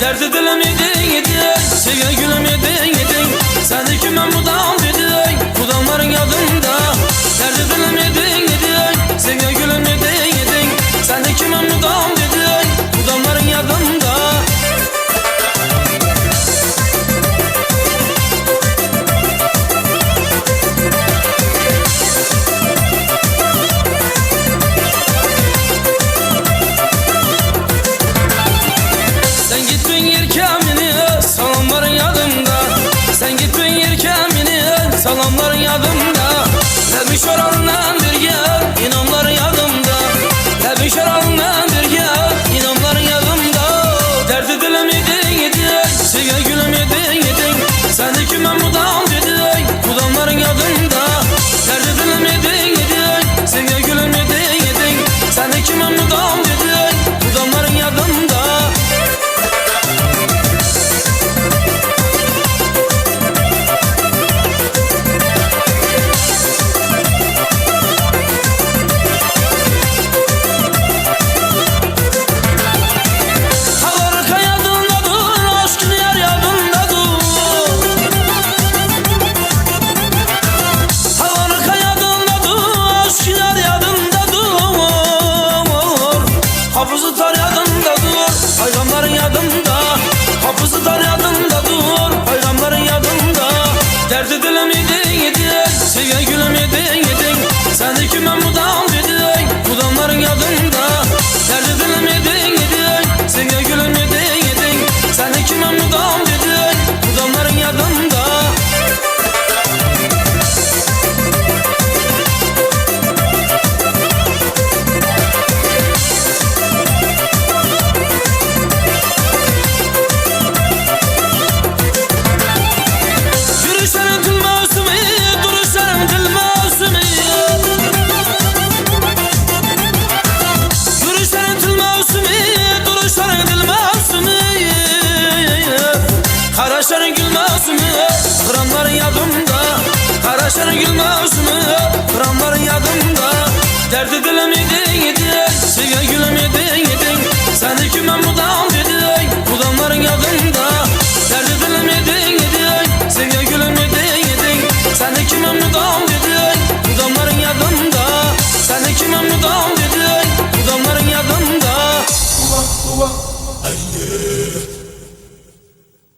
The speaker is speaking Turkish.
Derdi dilim yedin yedin, sevgi gülüm yedin yedin. Sendeki ben budam dedin, budamların yadımda. Derdi dilim yedin yedin, sevgi gülüm yedin yedin. Sendeki ben budam dedin, budamların yadımda. Sen gittin yelkemini, salamların yadımda. Sen gittin yelkemini, salamların yadımda. Lebin şaralından bir gel, inanların yadımda. Lebin şaralından bir gel, inanların yadımda. Derdi dilim yedin yedin, sevgi gülüm yedin yedin. Sendeki ben budam dedin, budamların yadımda. Derdi dilim yedin yedin, sevgi gülüm yedin yedin. Sendeki ben budam dedin, budamların yadımda. Hafızı tar yadımda dur, peygamberin yadımda. Hafızı tar yadımda dur, peygamberin yadımda. Derdi dilim yedin yedin, sevgi gülüm yedin yedin. Sendeki ben budam dedin, budamların yadımda. Derdi dilim yedin yedin, sevgi gülüm yedin yedin. Sendeki ben budam dedin, budamların yadımda. Karaşarın gül mevsimi, kıranların yadımda. Karaşarın gül mevsimi, kıranların yadımda. Derdi dilim yedin yedin, sevgi gülüm yedin yedin. Sendeki ben budam dedin, budamların yadımda. Derdi dilim yedin yedin, sevgi gülüm yedin yedin. Sendeki ben budam dedin, budamların yadımda. Sendeki ben budam